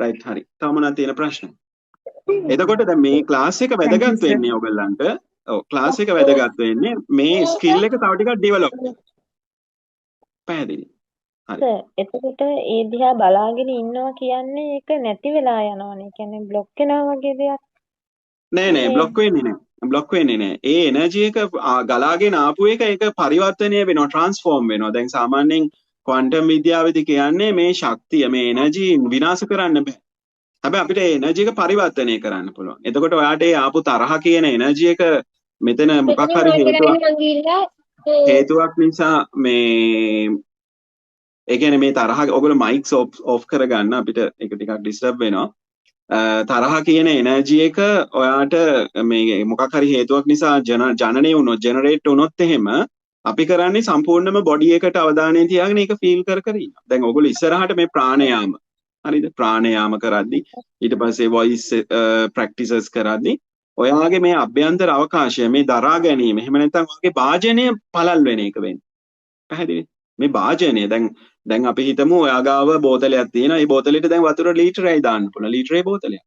Right හරි. තව මොනවද තියෙන ප්‍රශ්න? එතකොට දැන් මේ ක්ලාස් එක Thank you, වැදගත් sir. වෙන්නේ ඔයගලන්ට. ඔව් ක්ලාස් එක වැදගත් වෙන්නේ මේ ස්කිල් එක තව ටිකක් ඩෙවලොප් වෙන්න. පැහැදිලි. හරි. සර් එතකොට ඒ දිහා බලාගෙන ඉන්නවා කියන්නේ ඒක නැති වෙලා යනවනේ. කියන්නේ બ્લોක් වෙනවා වගේ දෙයක් නෑ නෑ නේද? બ્લોක් වෙන්නේ නෑ. બ્લોක් වෙන්නේ නෑ. ඒ එනර්ජි එක ගලාගෙන ආපු එක ඒක පරිවර්තනය වෙනවා, ට්‍රාන්ස්ෆෝර්ම් වෙනවා. දැන් සාමාන්‍යයෙන් ක්වොන්ටම් විද්‍යාවේදී කියන්නේ මේ ශක්තිය, මේ එනර්ජි විනාශ කරන්න බෑ. හැබැයි අපිට ඒ එනර්ජි එක පරිවර්තනය කරන්න පුළුවන්. එතකොට ඔයාට ඒ ආපු තරහ කියන එනර්ජි එක මෙතන මොකක් හරි හේතුවක් නිසා මේ ඒ කියන්නේ මේ තරහ ඔයගොල්ලෝ මයික්ස් ඔෆ් කරගන්න අපිට ඒක ටිකක් ඩිස්ටර්බ් වෙනවා. තරහ කියන එනර්ජි එක ඔයාට මේ මොකක් හරි හේතුවක් නිසා ජනනය වුණොත් ජෙනරේට් වුණොත් එහෙම අපි කරන්නේ සම්පූර්ණයෙන්ම බොඩි එකට අවධානය තියාගෙන ඒක ෆීල් කර කර ඉන්නවා. දැන් ඔයගොල්ලෝ ඉස්සරහට මේ ප්‍රාණයාම හරිද? ප්‍රාණයාම කරද්දි ඊට පස්සේ වොයිස් ප්‍රැක්ටිසස් කරද්දි ඔයාගේ මේ අභ්‍යන්තර අවකාශය මේ දරා ගැනීම එහෙම නැත්නම් ඔයාගේ වාජනය පළල් වෙන එක වෙන්නේ. පැහැදිලි? මේ වාජනය දැන් අපි හිතමු ඔයා ගාව බෝතලයක් තියෙනවා. ඒ බෝතලෙට දැන් වතුර ලීටරයි දාන්න පුළුවන්. ලීටරේ බෝතලයක්.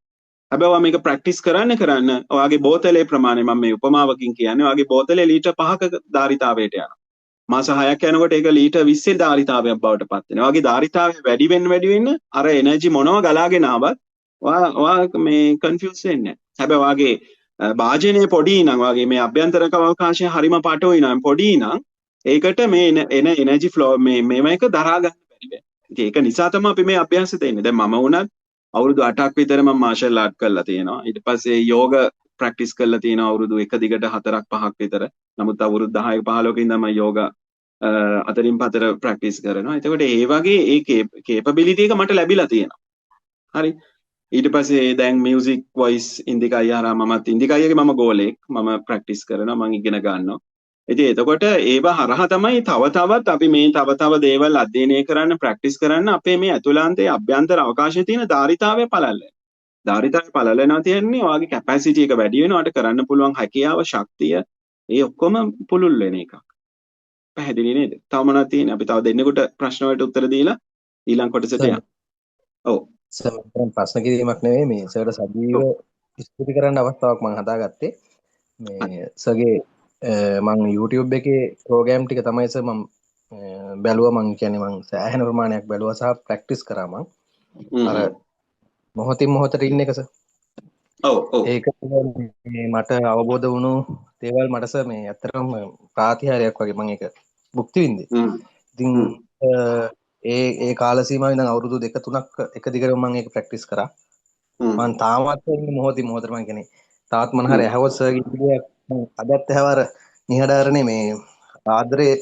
හැබැයි ඔයා මේක ප්‍රැක්ටිස් කරන්න ඔයාගේ බෝතලේ ප්‍රමාණය මම මේ උපමාවකින් කියන්නේ ඔයාගේ බෝතලේ ලීටර් 5ක ධාරිතාවයට යනවා. මාස 6ක් යනකොට ඒක ලීටර් 20 ධාරිතාවයක් බවට පත් වෙනවා. ඔයාගේ ධාරිතාවය වැඩි වෙන්න අර එනර්ජි මොනව ගලාගෙන ආවත් ඔයා මේ කන්ෆියුස් වෙන්නේ නැහැ. හැබැයි ඔයාගේ වාජනය පොඩි නම් ඔයාගේ මේ අභ්‍යන්තරික අවකාශය හරිම පටෝයි නම් පොඩි නම් ඒකට මේ එන එනර්ජි ෆ්ලෝ මේව එක දරා ගන්න බැරි වෙනවා. ඉතින් ඒක නිසා තමයි අපි මේ අභ්‍යාසය දෙන්නේ. දැන් මම වුණත් අවුරුදු 8ක් විතර මම මාෂල් ආර්ට් කරලා තියෙනවා. ඊට පස්සේ යෝග ප්‍රැක්ටිස් කරලා තියෙනවා අවුරුදු 1 දිගට 4ක් 5ක් විතර. නමුත් අවුරුදු 10ක 15ක ඉඳන් මම යෝග අතරින් පතර ප්‍රැක්ටිස් කරනවා. එතකොට ඒ වගේ ඒ කේපබිලිටි එක මට ලැබිලා තියෙනවා. හරි. ඊට පස්සේ දැන් මියුසික් වොයිස් ඉන්දිකා අයියාලා මමත් ඉන්දිකා අයියාගේ මම ගෝලෙක්. මම ප්‍රැක්ටිස් කරනවා. මම ඉගෙන ගන්නවා. ඉතින් එතකොට ඒව හරහා තමයි තව තවත් අපි මේ තව දේවල් අධ්‍යයනය කරන්න ප්‍රැක්ටිස් කරන්න අපේ මේ ඇතුළාන්තයේ අභ්‍යන්තර අවකාශයේ තියෙන ධාරිතාවය පළල් වෙනවා. ධාරිතාවය පළල් වෙනවා කියන්නේ ඔයාගේ කැපැසිටි එක වැඩි වෙනවා. ඔයාට කරන්න පුළුවන් හැකියාව, ශක්තිය ඒ ඔක්කොම පුළුල් වෙන එකක්. පැහැදිලි නේද? තව මොනවද තියෙන්නේ? අපි තව දෙන්නෙකුට ප්‍රශ්න වලට උත්තර දීලා ඊළඟ කොටසට යමු. ඔව්. සර් මම ප්‍රශ්න කිරීමක් නෙවෙයි මේ සර්ට සජීව ස්තුති කරන්න අවස්ථාවක් මම හදාගත්තේ. මේ සර්ගේ මං YouTube එකේ ප්‍රෝග්‍රෑම් ටික තමයි සර් මම බැලුවා. මං කියන්නේ මං සෑහෙන ප්‍රමාණයක් බැලුවා සහ ප්‍රැක්ටිස් කරා මං. අර මොහොතින් මොහොතට ඉන්න එක සර්. ඔව් ඔව්. ඒක මට අවබෝධ වුණු දේවල් මට සර් මේ ඇත්තටම ප්‍රාතිහාර්යයක් වගේ මං ඒක භුක්ති විඳේ. ඉතින් ඒ කාල සීමාවෙන් ඉඳන් අවුරුදු 2-3ක් එක දිගට මම ඒක ප්‍රැක්ටිස් කරා. මම තාමත් ඉන්නේ මොහොතින් මොහොතට මම කියන්නේ තාත් මොන හරි ඇහුවොත් සර්ගේ විදියට අදත් ඇහවර නිහඬාරනේ මේ ආදරේ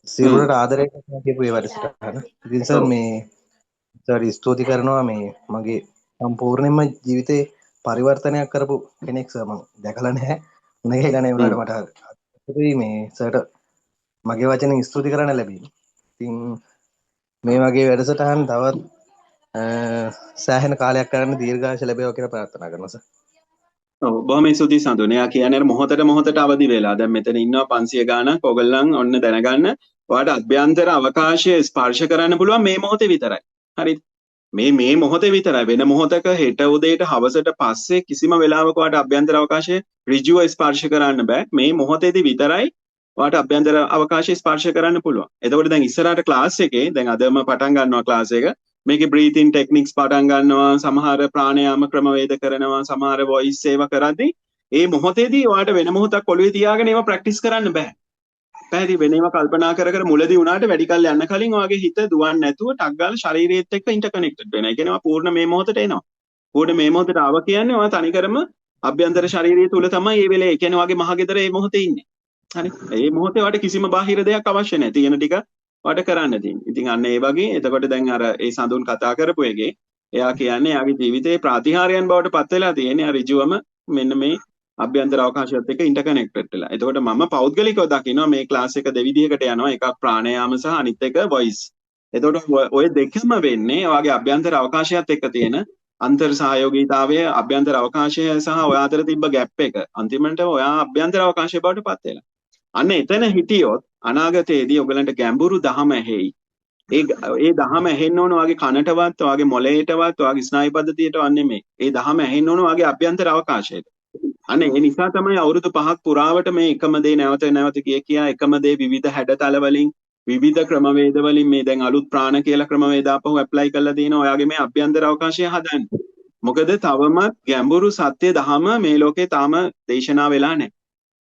සිරුරට ආදරේ කරනවා කියපු ඒ වැඩසටහන. ඉතින් සර් මේ සර් ස්තුති කරනවා මේ මගේ සම්පූර්ණයෙන්ම ජීවිතේ පරිවර්තනයක් කරපු කෙනෙක් සර් මම දැකලා නැහැ. උනේ ගණේ වුණාට මට හරි මේ සර්ට මගේ වචනෙන් ස්තුති කරන්න ලැබීම. ඉතින් මේ වගේ වැඩසටහන් තවත් සෑහෙන කාලයක් කරන්න දීර්ඝායුෂ ලැබේවා කියලා ප්‍රාර්ථනා කරනවා සර්. ඔව් බොහොම ස්තුතියි සඳුනේ. යා කියන්නේ මොහොතට අවදි වෙලා. දැන් මෙතන ඉන්නවා 500 ගාණක්. ඔයගොල්ලන් ඔන්න දැනගන්න. ඔයාලට අභ්‍යන්තර අවකාශය ස්පර්ශ කරන්න පුළුවන් මේ මොහොතේ විතරයි. හරිද? මේ මොහොතේ විතරයි. වෙන මොහොතක හෙට උදේට හවසට පස්සේ කිසිම වෙලාවක ඔයාලට අභ්‍යන්තර අවකාශය ඍජුව ස්පර්ශ කරන්න බෑ. මේ මොහොතේදී විතරයි ඔයාලට අභ්‍යන්තර අවකාශය ස්පර්ශ කරන්න පුළුවන්. එතකොට දැන් ඉස්සරහට ක්ලාස් එකේ දැන් අදම පටන් ගන්නවා ක්ලාස් එක. මේකේ බ්‍රීතින් ටෙක්නික්ස් පටන් ගන්නවා, සමහර ප්‍රාණයාම ක්‍රමවේද කරනවා, සමහර වොයිස් ඒවා කරද්දී ඒ මොහොතේදී ඔයාලට වෙන මොහොතක් ඔළුවේ තියාගෙන ඒවා ප්‍රැක්ටිස් කරන්න බෑ. පැහැදිලි වෙන ඒවා කල්පනා කර මුලදී උනාට වැඩි කල් යන්න කලින් ඔයාගේ හිත දුවන්නේ නැතුව ටක් ගාලා ශරීරයේත් එක්ක ඉන්ටර්කනෙක්ටඩ් වෙනවා. ඒ කියන්නේ පූර්ණ මේ මොහොතට එනවා. පූර්ණ මේ මොහොතට ආව කියන්නේ ඔයා තනිකරම අභ්‍යන්තර ශරීරය තුල තමයි මේ වෙලේ ඒ කියන්නේ ඔයාගේ මහගෙදර මේ මොහොතේ ඉන්නේ. හරි. මේ මොහොතේ ඔයාලට කිසිම බාහිර දෙයක් අවශ්‍ය නැහැ. තියෙන ටික ඔයාලට කරන්න තියෙන්නේ. ඉතින් අන්න ඒ වගේ එතකොට දැන් අර ඒ සඳුන් කතා කරපු එකේ එයා කියන්නේ එයාගේ ජීවිතේ ප්‍රාතිහාර්යයන් බවට පත් වෙලා තියෙන්නේ. ඍජුවම මෙන්න මේ අභ්‍යන්තර අවකාශයත් එක්ක ඉන්ටර්කනෙක්ටඩ් වෙලා. එතකොට මම පෞද්ගලිකව දකිනවා මේ ක්ලාස් එක දෙවිදිහකට යනවා. එකක් ප්‍රාණයාම සහ අනිත් එක වොයිස්. එතකොට ඔය දෙකම වෙන්නේ ඔයාගේ අභ්‍යන්තර අවකාශයත් එක්ක තියෙන අන්තර් සහයෝගීතාවය, අභ්‍යන්තර අවකාශය සහ ඔයා අතර තිබ්බ ગેප් එක. අන්තිමට ඔයා අභ්‍යන්තර අවකාශය බවට පත් වෙලා. අන්න එතන හිටියොත් අනාගතයේදී ඔයගලන්ට ගැඹුරු දහම ඇහෙයි. ඒ දහම ඇහෙන්න ඕන ඔයාගේ කනටවත් ඔයාගේ මොළයටවත් ඔයාගේ ස්නායු පද්ධතියටවත් නෙමෙයි. ඒ දහම ඇහෙන්න ඕන ඔයාගේ අභ්‍යන්තර අවකාශයට. අනේ ඒ නිසා තමයි අවුරුදු 5ක් පුරාවට මේ එකම දේ නැවත නැවත කියා එකම දේ විවිධ හැඩතල වලින් විවිධ ක්‍රමවේද වලින් මේ දැන් අලුත් ප්‍රාණ කියලා ක්‍රමවේද ආපහු ඇප්ලයි කරලා තියෙනවා ඔයාගේ මේ අභ්‍යන්තර අවකාශය හදන්න. මොකද තවමත් ගැඹුරු සත්‍ය දහම මේ ලෝකේ තාම දේශනා වෙලා නැහැ.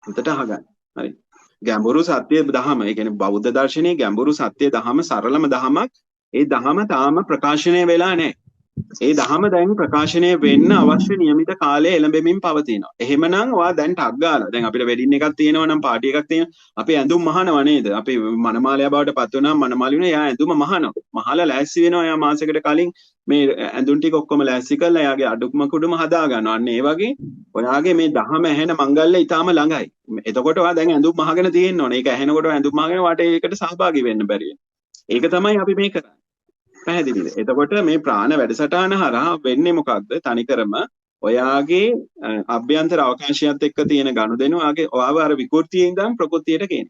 හිතට අහගන්න. හරි. ගැඹුරු සත්‍ය දහම, ඒ කියන්නේ බෞද්ධ දර්ශනයේ ගැඹුරු සත්‍ය දහම සරලම දහමක්. ඒ දහම තාම ප්‍රකාශනය වෙලා නැහැ. ඒ දහම දැන් ප්‍රකාශනය වෙන්න අවශ්‍ය නියමිත කාලය එළඹෙමින් පවතිනවා. එහෙමනම් ඔයා දැන් ටක් ගාලා දැන් අපිට වෙඩින් එකක් තියෙනවා නම් පාටි එකක් තියෙනවා. අපි ඇඳුම් මහනවා නේද? අපි මනමාලයා බවට පත් වුණාම මනමාලියුනේ එයා ඇඳුම මහනවා. මහලා ලෑස්ති වෙනවා එයා මාසෙකට කලින් මේ ඇඳුම් ටික ඔක්කොම ලෑස්ති කරලා එයාගේ අඩුම කුඩුම හදා ගන්නවා. අන්න ඒ වගේ ඔයාගේ මේ දහම ඇහෙන මංගල්‍ය ඊටාම ළඟයි. එතකොට ඔයා දැන් ඇඳුම් මහගෙන තියෙන්න ඕනේ. ඒක ඇහෙනකොට ඇඳුම් මහගෙන වාට ඒකට සහභාගී වෙන්න බැරි ඒක තමයි අපි මේ කරන්නේ. පැහැදිලිද? එතකොට මේ ප්‍රාණ වැඩසටහන හරහා වෙන්නේ මොකක්ද? තනිකරම ඔයාගේ අභ්‍යන්තර අවකාශයත් එක්ක තියෙන ගනුදෙනු ඔයාව අර විකෘතියේ ඉඳන් ප්‍රകൃතියට ගේන.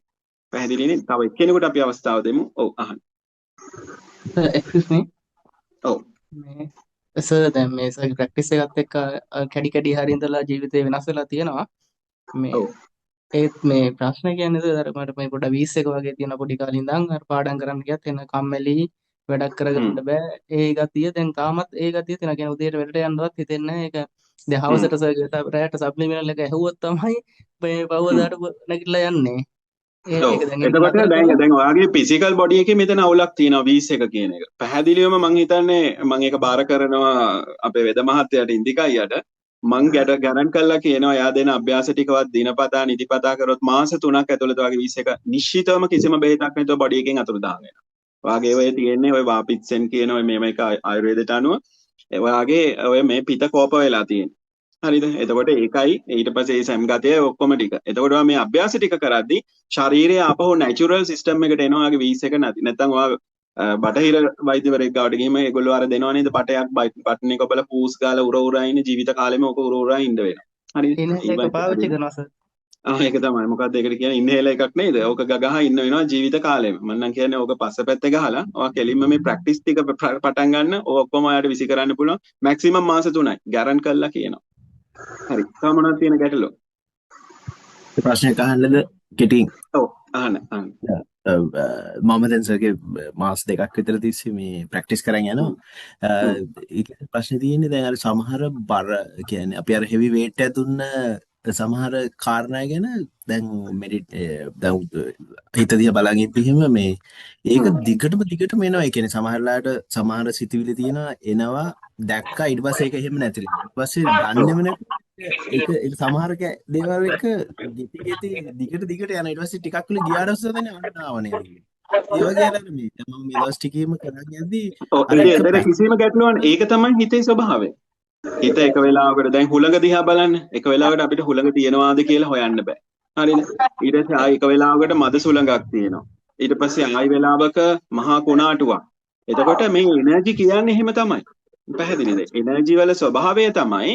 පැහැදිලි නේද? තව එක්කෙනෙකුට අපි අවස්ථාව දෙමු. ඔව් අහන්න. excuse me. ඔව්. මේ සර් දැන් මේ සර් ප්‍රැක්ටිස් එකත් එක්ක කැඩි කැඩි හරි ඉඳලා ජීවිතේ වෙනස් වෙලා තියෙනවා. මේ ඒත් මේ ප්‍රශ්න කියන්නේ අර මට මේ පොඩ 20 එක වගේ තියෙන පොඩි කාලේ ඉඳන් අර පාඩම් කරන්න ගියත් එන කම්මැලි වැඩක් කරගන්න බෑ. ඒ ගතිය දැන් තාමත් ඒ ගතිය තියෙනවා. කියන්නේ උදේට වැඩට යන්නවත් හිතෙන්නේ නැහැ. ඒක දැන් හවසට රැයට සබ්ලිමිනල් එක ඇහුවොත් තමයි මේ පවදාට නැගිටලා යන්නේ. ඒක දැන් එතකොට දැන් ඔයාගේ ෆිසිකල් බොඩි එකේ මෙතන අවුලක් තියෙනවා 20 එක කියන එක. පැහැදිලිවම මම හිතන්නේ මම ඒක බාර කරනවා අපේ වෙද මහත්තයාට ඉන්දිකයියට. මං ගැරන්ට් කරලා කියනවා එයා දෙන අභ්‍යාස ටිකවත් දිනපතා නිතිපතා කරොත් මාස 3ක් ඇතුළත වගේ 20 එක නිශ්චිතවම කිසිම බෙහෙතක් නැතුව බොඩි එකෙන් අතුරුදහන් වෙනවා. ඔයාගේ ඔය තියෙන්නේ ඔය වාපිත්සෙන් කියන ඔය මේක ආයුර්වේදයට අනුව ඔයාගේ ඔය මේ පිත කෝප වෙලා තියෙන්නේ. හරිද? එතකොට ඒකයි ඊට පස්සේ ඒ සම්ගතය ඔක්කොම ටික. එතකොට ඔයා මේ අභ්‍යාස ටික කරද්දී ශරීරය ආපහු නැචරල් සිස්ටම් එකට එනවා. ඔයාගේ 20 එක නැති. නැත්නම් ඔයා බටහිර වෛද්‍යවරයෙක් ගාවට ගිහිම ඒගොල්ලෝ අර දෙනවා නේද පටයක් බටන් එක ඔබලා පූස් ගාලා උර ඉන්න ජීවිත කාලෙම ඔක උර ඉන්න වෙනවා. හරිද? ඒක පාවිච්චි කරනවා සර්. ඒක තමයි. මොකක්ද ඒකට කියන්නේ ඉන්හේලර් එකක් නේද? ඕක ගගහ ඉන්න වෙනවා ජීවිත කාලෙම. මම නම් කියන්නේ ඕක පස්සපැත්තේ ගහලා ඔයා කෙලින්ම මේ ප්‍රැක්ටිස් ටික පටන් ගන්න. ඔක්කොම ඔයාලට විසි කරන්න පුළුවන්. මැක්සිමම් මාස 3යි. ගැරන්ට් කරලා කියනවා. හරි. තව මොනවද තියෙන ගැටලු? ප්‍රශ්නයක් අහන්නද කෙටින්? ඔව් අහන්න. මම දැන් සර්ගේ මාස් 2ක් විතර තිස්සේ මේ ප්‍රැක්ටිස් කරන් යනවා. ප්‍රශ්නේ තියෙන්නේ දැන් අර සමහර බර කියන්නේ අපි අර හෙවි වේට් එක දුන්න සමහර කාරණා ගැන දැන් දැන් හිත දිහා බලන් ඉපිහිම මේ ඒක දිගටම එනවා. ඒ කියන්නේ සමහරලාට සමහර සිතුවිලි තියෙනවා එනවා දැක්කා ඊට පස්සේ ඒක එහෙම නැතිලි. ඊට පස්සේ දන්නේම නැහැ. ඒක සමහර දේවල් එක දිගට යන ඊට පස්සේ ටිකක් වෙල ගියාට පස්සේ දැන් අන්නාවනේ. ඒ වගේ අර මේ මම මේ දවස් ටිකේම කරන් යද්දී ඒක කිසිම ගැටලුවක් නෑ. ඒක තමයි හිතේ ස්වභාවය. හිත එක වෙලාවකට දැන් හුළඟ දිහා බලන්න. එක වෙලාවකට අපිට හුළඟ තියනවාද කියලා හොයන්න බෑ. හරිද? ඊට පස්සේ ආයි එක වෙලාවකට මද සුළඟක් තියෙනවා. ඊට පස්සේ ආයි වෙලාවක මහා කුණාටුවක්. එතකොට මේ එනර්ජි කියන්නේ එහෙම තමයි. පැහැදිලිද? එනර්ජි වල ස්වභාවය තමයි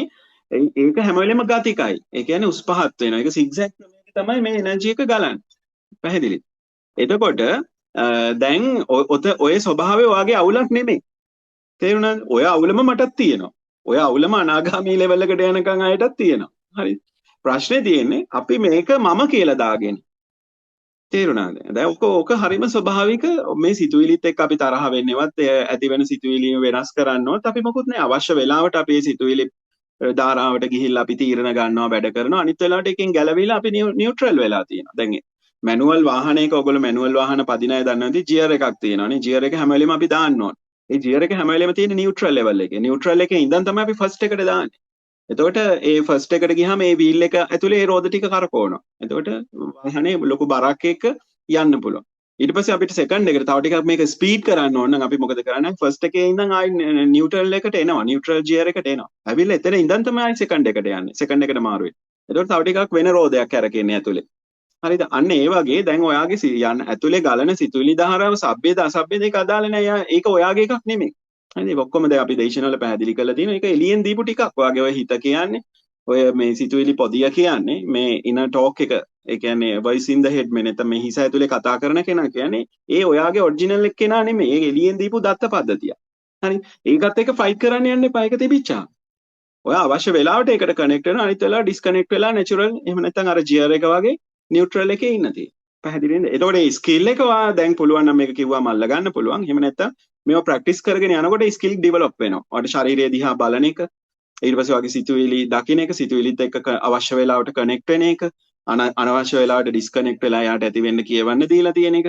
ඒක හැම වෙලෙම ගතිකයි. ඒ කියන්නේ උස් පහත් වෙනවා. ඒක සිග්සැග් ක්‍රමයක තමයි මේ එනර්ජි එක ගලන්නේ. පැහැදිලිද? එතකොට දැන් ඔය ස්වභාවය ඔයාගේ අවුලක් නෙමෙයි. තේරුණාද? ඔය අවුලම මටත් තියෙනවා. ඔය අවුලම අනාගාමී ලෙවල් එකට යනකම් ආයටත් තියෙනවා. හරිද? ප්‍රශ්නේ තියෙන්නේ අපි මේක මම කියලා දාගෙන. තේරුණාද? දැන් ඔක හරිම ස්වභාවික මේ සිතුවිලිත් එක්ක අපි තරහ වෙන්නේවත් ඇති වෙන සිතුවිලි වෙනස් කරන්නවත් අපි මොකුත් නෑ. අවශ්‍ය වෙලාවට අපි මේ සිතුවිලි ධාරාවට ගිහිල්ලා අපි තීරණ ගන්නවා වැඩ කරනවා. අනිත් වෙලාවට එකෙන් ගැලවිලා අපි නියුට්‍රල් වෙලා තියෙනවා. දැන් මැනුවල් වාහනයක ඔයගොල්ලෝ මැනුවල් වාහන පදින අය දන්නවා නේද? ගියර් එකක් තියෙනවානේ. ගියර් එක හැම වෙලෙම අපි දාන්න ඕන. ඒ ගියර් එක හැම වෙලෙම තියෙන නියුට්‍රල් ලෙවල් එකේ. නියුට්‍රල් එකේ ඉඳන් තමයි අපි ෆස්ට් එකට දාන්නේ. එතකොට ඒ ෆස්ට් එකට ගියාම මේ වීල් එක ඇතුලේ ඒ රෝද ටික කරකවනවා. එතකොට වාහනේ ලොකු බරක් එක්ක යන්න පුළුවන්. ඊට පස්සේ අපිට සෙකන්ඩ් එකට තව ටිකක් මේක ස්පීඩ් කරන්න ඕන නම් අපි මොකද කරන්නේ? ෆස්ට් එකේ ඉඳන් ආයි නියුට්‍රල් එකට එනවා. නියුට්‍රල් ගියර් එකට එනවා. ඇවිල්ලා එතන ඉඳන් තමයි ආයි සෙකන්ඩ් එකට යන්නේ. සෙකන්ඩ් එකට මාරු වෙන්නේ. එතකොට තව ටිකක් වෙන රෝදයක් කරකෙන්නේ ඇතුලේ. හරිද? අන්න ඒ වගේ දැන් ඔයාගේ යන්න ඇතුලේ ගලන සිතුවිලි ධාරාව සබ්බේද අසබ්බේද ඒක අදාළ නැහැ. ඒක ඔයාගේ එකක් නෙමෙයි. හරිද? ඔක්කොම දැන් අපි දේශනාවල පැහැදිලි කරලා තියෙනවා. ඒක එලියෙන් දීපු ටිකක්. ඔයාගේ ඔය හිත කියන්නේ ඔය මේ සිතුවිලි පොදිය කියන්නේ මේ ඉන ටෝක් එක ඒ කියන්නේ voice in the head මේ නැත්නම් මේ හිස ඇතුලේ කතා කරන කෙනා කියන්නේ ඒ ඔයාගේ ඔරිජිනල් කෙනා නෙමෙයි. ඒ එළියෙන් දීපු දත්ත පද්ධතිය. හරි. ඒකත් එක්ක ෆයිට් කරන්න යන්න එපා. ඒක තිබිච්චා. ඔයා අවශ්‍ය වෙලාවට ඒකට කනෙක්ට් වෙනවා. අනිත් වෙලාවට ඩිස්කනෙක්ට් වෙලා නැචරල් එහෙම නැත්නම් අර ජියර් එක වගේ නියුට්‍රල් එකේ ඉන්න තියෙන්නේ. පැහැදිලි නේද? එතකොට මේ ස්කිල් එක ඔයා දැන් පුළුවන් නම් මේක කිව්වම අල්ල ගන්න පුළුවන්. එහෙම නැත්නම් මේවා ප්‍රැක්ටිස් කරගෙන යනකොට ස්කිල් ඩෙවලොප් වෙනවා. ඔයාට ශරීරය දිහා බලන එක, ඊට පස්සේ වගේ සිතුවිලි දකින්න එක, සිතුවිලිත් එක්ක අවශ්‍ය වෙලාවට කනෙක්ට් වෙන එක, අනවශ්‍ය වෙලාවට ඩිස්කනෙක්ට් වෙලා යාට ඇති වෙන්න කියවන්න දීලා තියෙන එක.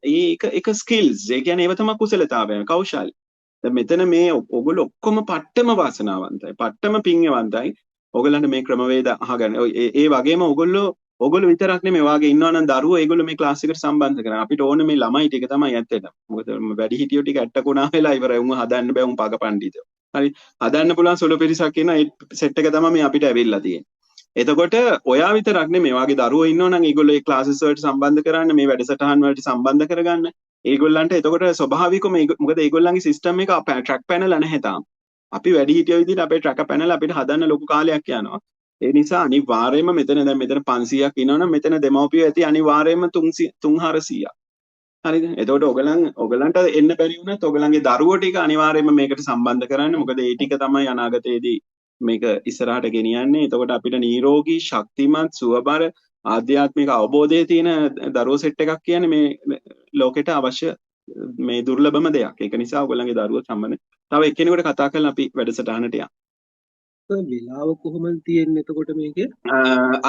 ඒක ස්කිල්ස්. ඒ කියන්නේ ඒව තමයි කුසලතාවය, කෞශල්‍ය. දැන් මෙතන මේ ඔයගොල්ලෝ ඔක්කොම පට්ටම වාසනාවන්තයි. පට්ටම පිංගවන්තයි. ඔයගලන්ට මේ ක්‍රමවේද අහගන්න. ඒ වගේම ඔයගොල්ලෝ විතරක් නෙමෙයි වාගේ ඉන්නවා නම් දරුවෝ ඒගොල්ලෝ මේ ක්ලාස් එකට සම්බන්ධ කරගන්න. අපිට ඕනේ මේ ළමයි ටික තමයි ඇත්තටම. මොකද වැඩි හිටියෝ ටික ඇට්ටකුණා වෙලා ඉවරයි. උන් හදන්න බෑ උන් පග පඬිතෝ. හරි. හදන්න පුළුවන් සොළු පිරිසක් ඉන්න ඒ සෙට් එක තමයි මේ අපිට ඇවිල්ලා තියෙන්නේ. එතකොට ඔයා විතරක් නෙමෙයි වාගේ දරුවෝ ඉන්නවා නම් ඒගොල්ලෝ ඒ ක්ලාසස් වලට සම්බන්ධ කරන්න, මේ වැඩසටහන් වලට සම්බන්ධ කරගන්න. ඒගොල්ලන්ට එතකොට ස්වභාවිකවම මොකද ඒගොල්ලන්ගේ සිස්ටම් එක ට්‍රැක් පැනල නැහැ තාම. අපි වැඩි හිටියෝ විදිහට අපේ ට්‍රැක් පැනල අපිට හදන්න ලොකු කාලයක් යනවා. ඒ නිසා අනිවාර්යයෙන්ම මෙතන 500ක් ඉන්නවනම් මෙතන දෙමව්පියෝ ඇති අනිවාර්යයෙන්ම 400ක්. හරිද? එතකොට ඔයගලන්ට එන්න බැරි වුණත් ඔයගලන්ගේ දරුවෝ ටික අනිවාර්යයෙන්ම මේකට සම්බන්ධ කරන්න. මොකද ඒ ටික තමයි අනාගතයේදී මේක ඉස්සරහට ගෙනියන්නේ. එතකොට අපිට නිරෝගී, ශක්තිමත්, සුවබර ආධ්‍යාත්මික අවබෝධයේ තියෙන දරුවෝ සෙට් එකක් කියන්නේ මේ ලෝකෙට අවශ්‍ය මේ දුර්ලභම දෙයක්. ඒක නිසා ඔයගලන්ගේ දරුවෝ සම්බන්ධ. තව එක්කෙනෙකුට කතා කරලා අපි වැඩසටහනට යමු. වෙලාව කොහොමද තියෙන්නේ එතකොට මේකේ?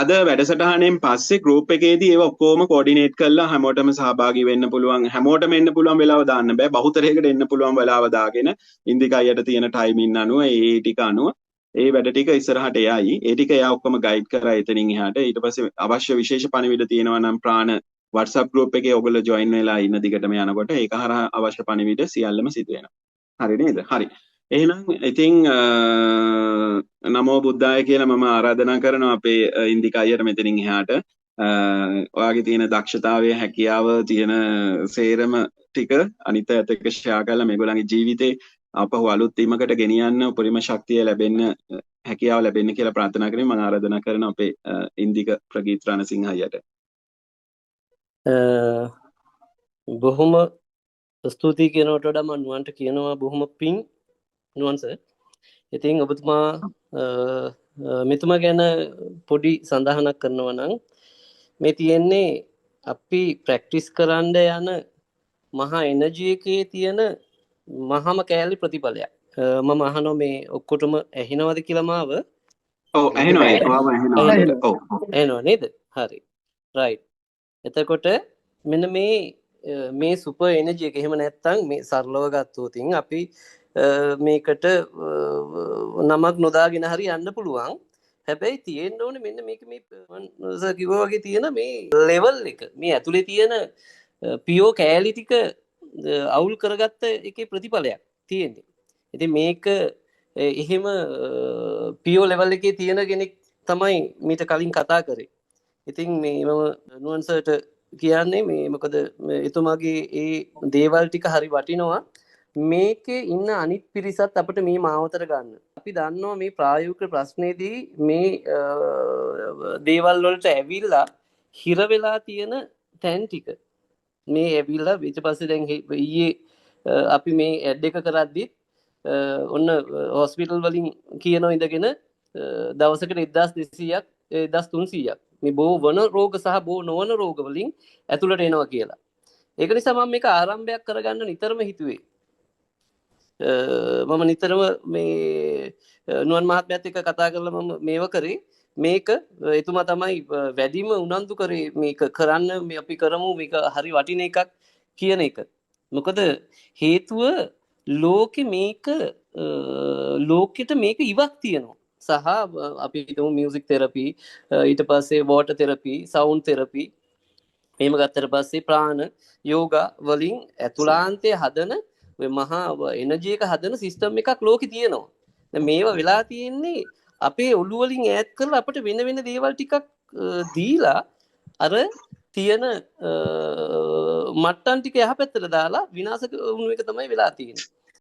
අද වැඩසටහනෙන් පස්සේ ගෲප් එකේදී ඒව ඔක්කොම කෝඩිනේට් කරලා හැමෝටම සහභාගී වෙන්න පුළුවන්. හැමෝටම එන්න පුළුවන් වෙලාව දාන්න බෑ. බහුතරයකට එන්න පුළුවන් වෙලාව දාගෙන ඉන්දිකයියට තියෙන ටයිමින් අනුව ඒ ටික අනුව ඒ වැඩ ටික ඉස්සරහට යයි. ඒ ටික එයා ඔක්කොම ගයිඩ් කරා එතනින් එහාට. ඊට පස්සේ අවශ්‍ය විශේෂ පණිවිඩ තියෙනවා නම් ප්‍රාණ WhatsApp group එකේ ඔයගොල්ලෝ join වෙලා ඉන්න දිගටම යනකොට ඒක හරහා අවශ්‍ය පණිවිඩ සියල්ලම සිදු වෙනවා. හරි නේද? හරි. එහෙනම් ඉතින් නමෝ බුද්ධාය කියලා මම ආරාධනා කරනවා අපේ ඉන්දික අයියට මෙතනින් එහාට. ඔයාගේ තියෙන දක්ෂතාවය, හැකියාව තියෙන සේරම ටික අනිත් අයත් එක්ක ෂෙයා කරලා මේගොල්ලන්ගේ ජීවිතේ අපහු අලුත් වීමකට ගෙනියන්න උපරිම ශක්තිය ලැබෙන්න, හැකියාව ලැබෙන්න කියලා ප්‍රාර්ථනා කරමින් මම ආරාධනා කරන අපේ ඉන්දික ප්‍රගීත් රණසිංහ අයියට. බොහොම ස්තුතියි කියනවට වඩා මම නුවන්ට කියනවා බොහොම පිං නුවන්ස. ඉතින් ඔබතුමා මෙතුමා ගැන පොඩි සඳහනක් කරනවා නම් මේ තියෙන්නේ අපි ප්‍රැක්ටිස් කරන්න යන මහා එනර්ජි එකේ තියෙන මහාම කෑලි ප්‍රතිඵලයක්. මම අහනවා මේ ඔක්කොටම ඇහෙනවද කියලා මාව? ඔව් ඇහෙනවා. ඒකවම ඇහෙනවා. ඔව් ඇහෙනවා නේද? හරි. රයිට්. එතකොට මෙන්න මේ සුපර් එනර්ජි එක එහෙම නැත්තම් මේ සරලව ගත්තොත් අපි මේකට නමක් නොදාගෙන හරි යන්න පුළුවන්. හැබැයි තියෙන්න ඕනේ මෙන්න මේක මේ සර් කිව්වා වගේ තියෙන මේ ලෙවල් එක. මේ ඇතුලේ තියෙන පියෝ කෑලි ටික අවුල් කරගත්ත එකේ ප්‍රතිඵලයක් තියෙන්නේ. ඉතින් මේක එහෙම පියෝ ලෙවල් එකේ තියෙන කෙනෙක් තමයි මීට කලින් කතා කරේ. ඉතින් මේ මම නුවන් සර්ට කියන්නේ මේ මොකද එතුමාගේ ඒ දේවල් ටික හරි වටිනවා. මේකේ ඉන්න අනිත් පිරිසත් අපිට මේ මාවතට ගන්න. අපි දන්නවා මේ ප්‍රායෝගික ප්‍රශ්නේදී මේ දේවල් වලට ඇවිල්ලා හිර වෙලා තියෙන තැන් ටික මේ ඇවිල්ලා ඊට පස්සේ දැන් ඊයේ අපි මේ ඇඩ් එක කරද්දිත් ඔන්න හොස්පිටල් වලින් කියනවා ඉඳගෙන දවසකට 1200ක් 1300ක් මේ බෝ වන රෝග සහ බෝ නොවන රෝග වලින් ඇතුළට එනවා කියලා. ඒක නිසා මම මේක ආරම්භයක් කරගන්න නිතරම හිතුවේ. මම නිතරම මේ නුවන් මහත්මයාත් එක්ක කතා කරලා මම මේව කරේ. මේක එතුමා තමයි වැඩිම උනන්දු කරේ මේක කරන්න, මේ අපි කරමු මේක හරි වටින එකක් කියන එක. මොකද හේතුව ලෝකෙට මේක ඉවක් තියෙනවා. සහ අපි හිතමු මියුසික් තෙරපි, ඊට පස්සේ වෝටර් තෙරපි, සවුන්ඩ් තෙරපි, එහෙම ගත්තට පස්සේ ප්‍රාණ යෝගා වලින් ඇතුළාන්තයේ හදන ඔය මහා එනර්ජි එක හදන සිස්ටම් එකක් ලෝකේ තියෙනවා. දැන් මේවා වෙලා තියෙන්නේ අපේ ඔළුව වලින් ඈත් කරලා අපිට වෙන වෙන දේවල් ටිකක් දීලා අර තියෙන මට්ටම් ටික යහපැත්තට දාලා විනාශ වුණු එක තමයි වෙලා තියෙන්නේ.